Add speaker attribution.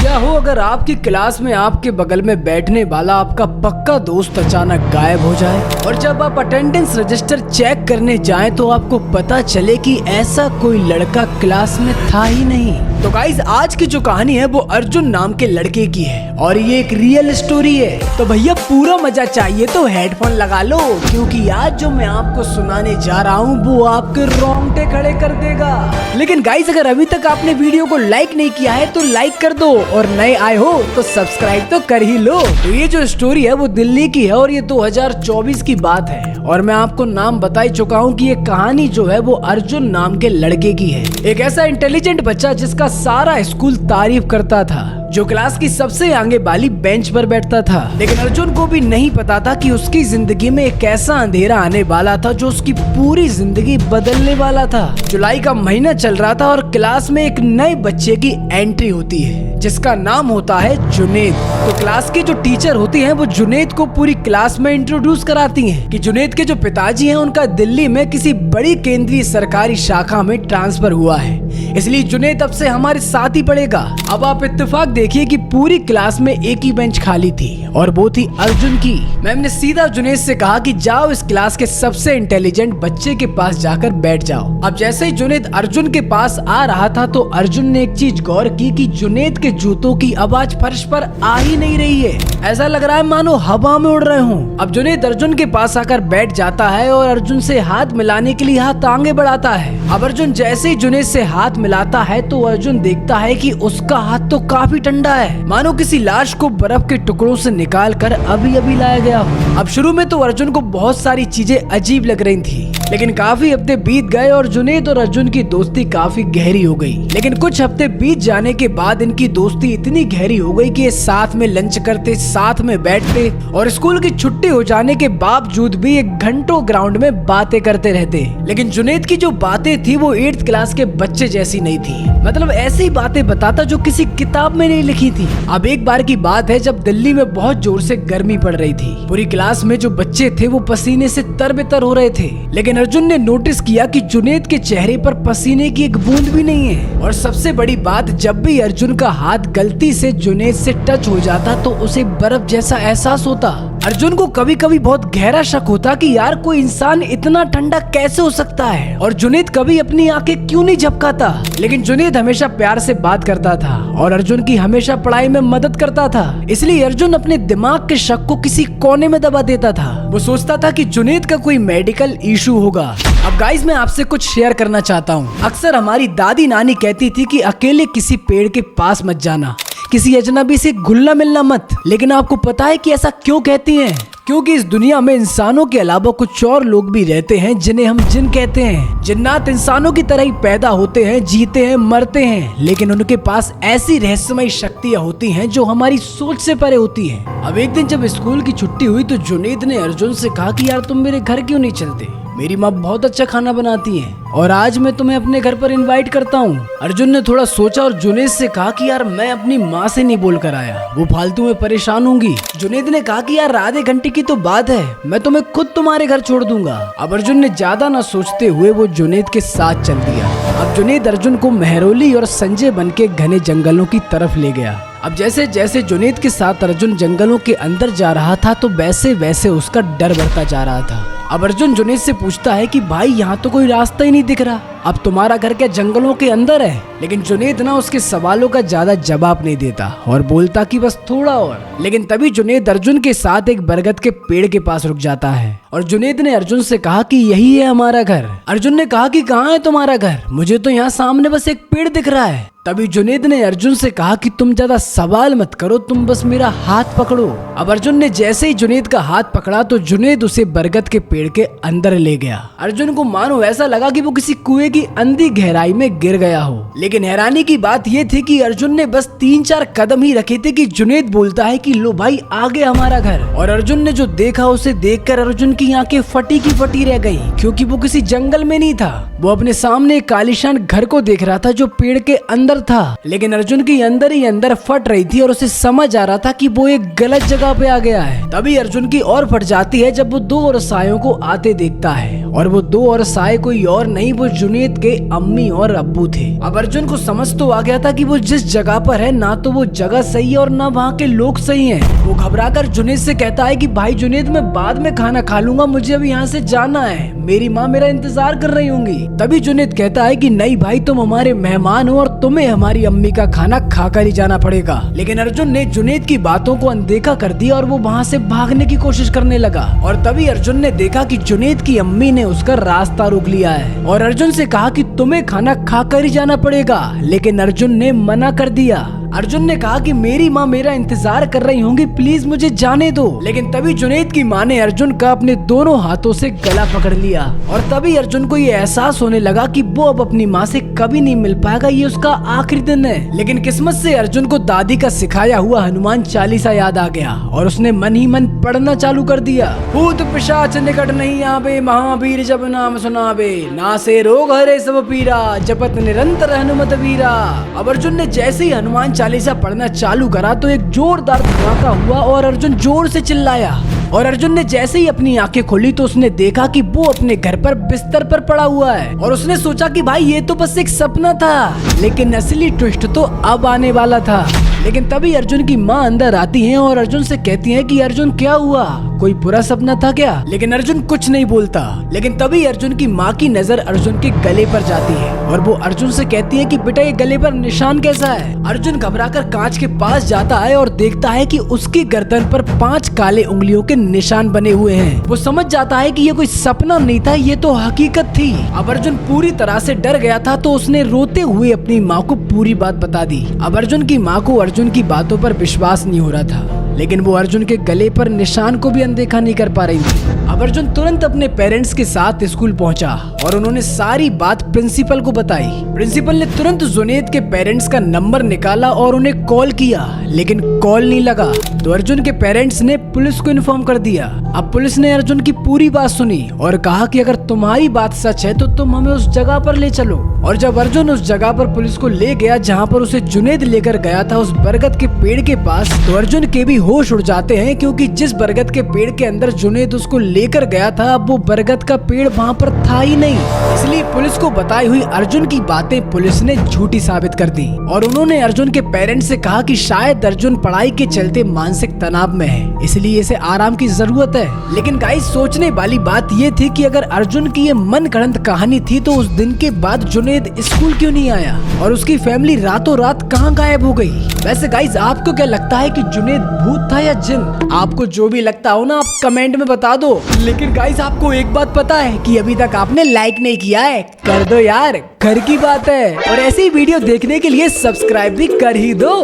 Speaker 1: क्या हो अगर आपकी क्लास में आपके बगल में बैठने वाला आपका पक्का दोस्त अचानक गायब हो जाए और जब आप अटेंडेंस रजिस्टर चेक करने जाएं तो आपको पता चले कि ऐसा कोई लड़का क्लास में था ही नहीं। तो गाइस आज की जो कहानी है वो अर्जुन नाम के लड़के की है और ये एक रियल स्टोरी है। तो भैया पूरा मजा चाहिए तो हेडफोन लगा लो, क्योंकि आज जो मैं आपको सुनाने जा रहा हूँ वो आपके रोंगटे खड़े कर देगा। लेकिन गाइस अगर अभी तक आपने वीडियो को लाइक नहीं किया है तो लाइक कर दो और नए आए हो तो सब्सक्राइब तो कर ही लो। तो ये जो स्टोरी है वो दिल्ली की है और ये 2024 की बात है और मैं आपको नाम बता ही चुका हूँ कि ये कहानी जो है वो अर्जुन नाम के लड़के की है। एक ऐसा इंटेलिजेंट बच्चा जिसका सारा स्कूल तारीफ करता था, जो क्लास की सबसे आगे वाली बेंच पर बैठता था। लेकिन अर्जुन को भी नहीं पता था कि उसकी जिंदगी में एक ऐसा अंधेरा आने वाला था जो उसकी पूरी जिंदगी बदलने वाला था। जुलाई का महीना चल रहा था और क्लास में एक नए बच्चे की एंट्री होती है जिसका नाम होता है जुनेद। तो क्लास की जो टीचर होती हैं वो जुनेद को पूरी क्लास में इंट्रोड्यूस कराती हैं कि जुनेद के जो पिताजी हैं उनका दिल्ली में किसी बड़ी केंद्रीय सरकारी शाखा में ट्रांसफर हुआ है, इसलिए जुनेद अब से हमारे साथ ही पढ़ेगा। अब आप इत्तेफाक देखिए कि पूरी क्लास में एक ही बेंच खाली थी और वो थी अर्जुन की। मैम ने सीधा जुनेद से कहा कि जाओ इस क्लास के सबसे इंटेलिजेंट बच्चे के पास जाकर बैठ जाओ। अब जैसे ही जुनेद अर्जुन के पास आ रहा था तो अर्जुन ने एक चीज गौर की कि जुनेद के जूतों की आवाज फर्श पर आ ही नहीं रही है, ऐसा लग रहा है मानो हवा में उड़ रहे हों। अब जुनेद अर्जुन के पास आकर बैठ जाता है और अर्जुन से हाथ मिलाने के लिए हाथ आगे बढ़ाता है। अब अर्जुन जैसे ही जुनेद से हाथ मिलाता है तो अर्जुन देखता है कि उसका हाथ तो काफी ठंडा है, मानो किसी लाश को बर्फ के टुकड़ों से निकाल कर अभी अभी लाया गया हो। अब शुरू में तो अर्जुन को बहुत सारी चीजें अजीब लग रही थी, लेकिन काफी हफ्ते बीत गए और जुनेद और अर्जुन की दोस्ती काफी गहरी हो गई। लेकिन कुछ हफ्ते बीत जाने के बाद इनकी दोस्ती इतनी गहरी हो गई कि ये साथ में लंच करते, साथ में बैठते और स्कूल की छुट्टी हो जाने के बावजूद भी एक घंटों ग्राउंड में बातें करते रहते। लेकिन जुनेद की जो बातें थी वो 8th क्लास के बच्चे जैसी नहीं थी, मतलब ऐसी बातें बताता जो किसी किताब में नहीं लिखी थी। अब एक बार की बात है जब दिल्ली में बहुत जोर से गर्मी पड़ रही थी, पूरी क्लास में जो बच्चे थे वो पसीने से तरबेतर हो रहे थे, लेकिन अर्जुन ने नोटिस किया कि जुनेद के चेहरे पर पसीने की एक बूंद भी नहीं है। और सबसे बड़ी बात, जब भी अर्जुन का हाथ गलती से जुनेद से टच हो जाता तो उसे बर्फ जैसा एहसास होता। अर्जुन को कभी कभी बहुत गहरा शक होता कि यार कोई इंसान इतना ठंडा कैसे हो सकता है और जुनेद कभी अपनी आंखें क्यों नहीं झपकाता। लेकिन जुनेद हमेशा प्यार से बात करता था और अर्जुन की हमेशा पढ़ाई में मदद करता था, इसलिए अर्जुन अपने दिमाग के शक को किसी कोने में दबा देता था। वो सोचता था कि जुनेद का कोई मेडिकल इशू होगा। अब गाइस मैं आपसे कुछ शेयर करना चाहता हूँ। अक्सर हमारी दादी नानी कहती थी कि अकेले किसी पेड़ के पास मत जाना, किसी अजनबी से घुलना मिलना मत। लेकिन आपको पता है कि ऐसा क्यों कहती हैं? क्योंकि इस दुनिया में इंसानों के अलावा कुछ और लोग भी रहते हैं जिन्हें हम जिन कहते हैं। जिन्नात इंसानों की तरह ही पैदा होते हैं, जीते हैं, मरते हैं, लेकिन उनके पास ऐसी रहस्यमयी शक्तियाँ होती हैं जो हमारी सोच से परे होती हैं। अब एक दिन जब स्कूल की छुट्टी हुई तो जुनेद ने अर्जुन से कहा कि यार तुम मेरे घर क्यों नहीं चलते, मेरी माँ बहुत अच्छा खाना बनाती है और आज मैं तुम्हें अपने घर पर इनवाइट करता हूँ। अर्जुन ने थोड़ा सोचा और जुनेद से कहा कि यार मैं अपनी माँ से नहीं बोल कर आया, वो फालतू में परेशान होंगी। जुनेद ने कहा कि यार आधे घंटे की तो बात है, मैं तुम्हें खुद तुम्हारे घर छोड़ दूंगा। अब अर्जुन ने ज्यादा न सोचते हुए वो जुनेद के साथ चल दिया। अब जुनेद अर्जुन को मेहरौली और संजय बन के घने जंगलों की तरफ ले गया। अब जैसे जैसे जुनेद के साथ अर्जुन जंगलों के अंदर जा रहा था तो वैसे वैसे उसका डर बढ़ता जा रहा था। अब अर्जुन जुनेद से पूछता है कि भाई यहाँ तो कोई रास्ता ही नहीं दिख रहा, अब तुम्हारा घर क्या जंगलों के अंदर है? लेकिन जुनेद ना उसके सवालों का ज्यादा जवाब नहीं देता और बोलता कि बस थोड़ा और। लेकिन तभी जुनेद अर्जुन के साथ एक बरगद के पेड़ के पास रुक जाता है और जुनेद ने अर्जुन से कहा कि यही है हमारा घर। अर्जुन ने कहा कि कहाँ है तुम्हारा घर? मुझे तो यहाँ सामने बस एक पेड़ दिख रहा है। तभी जुनेद ने अर्जुन से कहा कि तुम ज्यादा सवाल मत करो, तुम बस मेरा हाथ पकड़ो। अब अर्जुन ने जैसे ही जुनेद का हाथ पकड़ा तो जुनेद उसे बरगद के पेड़ के अंदर ले गया। अर्जुन को मानो ऐसा लगा कि वो किसी कुएं की अंधी गहराई में गिर गया हो। लेकिन हैरानी की बात यह थी कि अर्जुन ने बस 3-4 कदम ही रखे थे कि जुनेद बोलता है कि लो भाई आ गया हमारा घर। और अर्जुन ने जो देखा उसे देखकर अर्जुन की आंखें फटी की फटी रह गई, क्योंकि वो किसी जंगल में नहीं था, वो अपने सामने एक आलीशान घर को देख रहा था जो पेड़ के अंदर डर था, लेकिन अर्जुन की अंदर ही अंदर फट रही थी और उसे समझ आ रहा था कि वो एक गलत जगह पे आ गया है। तभी अर्जुन की और फट जाती है जब वो दो और सायों को आते देखता है, और वो दो और साए कोई और नहीं, वो जुनैद के अम्मी और अब्बू थे। अब अर्जुन को समझ तो आ गया था कि वो जिस जगह पर है ना तो वो जगह सही है और ना वहाँ के लोग सही हैं। वो घबराकर जुनैद से कहता है कि भाई जुनैद, मैं बाद में खाना खा लूंगा, मुझे अभी यहाँ से जाना है, मेरी माँ मेरा इंतजार कर रही होंगी। तभी जुनैद कहता है कि नहीं भाई, तुम हमारे मेहमान हो और तुम्हें हमारी अम्मी का खाना खाकर ही जाना पड़ेगा। लेकिन अर्जुन ने जुनैद की बातों को अनदेखा कर दिया और वो वहाँ से भागने की कोशिश करने लगा। और तभी अर्जुन ने देखा कि जुनैद की अम्मी ने उसका रास्ता रोक लिया है और अर्जुन से कहा कि तुम्हें खाना खाकर ही जाना पड़ेगा, लेकिन अर्जुन ने मना कर दिया। अर्जुन ने कहा कि मेरी माँ मेरा इंतजार कर रही होंगी, प्लीज मुझे जाने दो। लेकिन तभी जुनैद की माँ ने अर्जुन का अपने दोनों हाथों से गला पकड़ लिया और तभी अर्जुन को ये एहसास होने लगा कि वो अब अपनी माँ से कभी नहीं मिल पाएगा, ये उसका आखिरी दिन है। लेकिन किस्मत से अर्जुन को दादी का सिखाया हुआ हनुमान चालीसा याद आ गया और उसने मन ही मन पढ़ना चालू कर दिया। भूत पिशाच निकट नहीं आवे, महावीर जब नाम सुनावे, ना से रोग हरे सब पीरा, जपत निरंतर हनुमत वीरा। अब अर्जुन ने जैसे ही हनुमान चालीसा पढ़ना चालू करा तो एक जोरदार धमाका हुआ और अर्जुन जोर से चिल्लाया। और अर्जुन ने जैसे ही अपनी आंखें खोली तो उसने देखा कि वो अपने घर पर बिस्तर पर पड़ा हुआ है और उसने सोचा कि भाई ये तो बस एक सपना था, लेकिन असली ट्विस्ट तो अब आने वाला था। लेकिन तभी अर्जुन की माँ अंदर आती हैं और अर्जुन से कहती हैं कि अर्जुन क्या हुआ, कोई बुरा सपना था क्या? लेकिन अर्जुन कुछ नहीं बोलता। लेकिन तभी अर्जुन की माँ की नजर अर्जुन के गले पर जाती है और वो अर्जुन से कहती है कि बेटा ये गले पर निशान कैसा है? अर्जुन घबराकर कांच के पास जाता है और देखता है कि उसकी गर्दन पर 5 काले उंगलियों के निशान बने हुए हैं। वो समझ जाता है कि ये कोई सपना नहीं था, ये तो हकीकत थी। अब अर्जुन पूरी तरह से डर गया था तो उसने रोते हुए अपनी माँ को पूरी बात बता दी। अब अर्जुन की माँ को अर्जुन की बातों पर विश्वास नहीं हो रहा था, लेकिन वो अर्जुन के गले पर निशान को भी अनदेखा नहीं कर पा रही थी। अब अर्जुन तुरंत अपने पेरेंट्स के साथ स्कूल पहुंचा और उन्होंने सारी बात प्रिंसिपल को बताई। प्रिंसिपल ने तुरंत जुनैद के पेरेंट्स का नंबर निकाला और उन्हें कॉल किया, लेकिन कॉल नहीं लगा। तो अर्जुन के पेरेंट्स ने पुलिस को इन्फॉर्म कर दिया। अब पुलिस ने अर्जुन की पूरी बात सुनी और कहा कि अगर तुम्हारी बात सच है तो तुम हमें उस जगह पर ले चलो। और जब अर्जुन उस जगह पर पुलिस को ले गया जहाँ पर उसे जुनैद लेकर गया था, उस बरगद के पेड़ के पास, तो अर्जुन के भी होश उड़ जाते हैं, क्योंकि जिस बरगद के पेड़ के अंदर जुनैद उसको लेकर गया था अब वो बरगद का पेड़ वहाँ पर था ही नहीं। इसलिए पुलिस को बताई हुई अर्जुन की बातें पुलिस ने झूठी साबित कर दी और उन्होंने अर्जुन के पेरेंट्स से कहा कि शायद अर्जुन पढ़ाई के चलते मानसिक तनाव में है, इसलिए इसे आराम की जरूरत है। लेकिन गाइस, सोचने वाली बात ये थी कि अगर अर्जुन की ये मन गढ़ंत कहानी थी तो उस दिन के बाद जुनैद स्कूल क्यों नहीं आया और उसकी फैमिली रातों रात कहाँ गायब हो गई? वैसे गाइस, आपको क्या लगता है कि जुनैद भूत था या जिन? आपको जो भी लगता हो ना, आप कमेंट में बता दो। लेकिन गाइस, आपको एक बात पता है कि अभी तक आपने लाइक नहीं किया है, कर दो यार, घर की बात है। और ऐसी वीडियो देखने के लिए सब्सक्राइब भी कर ही दो।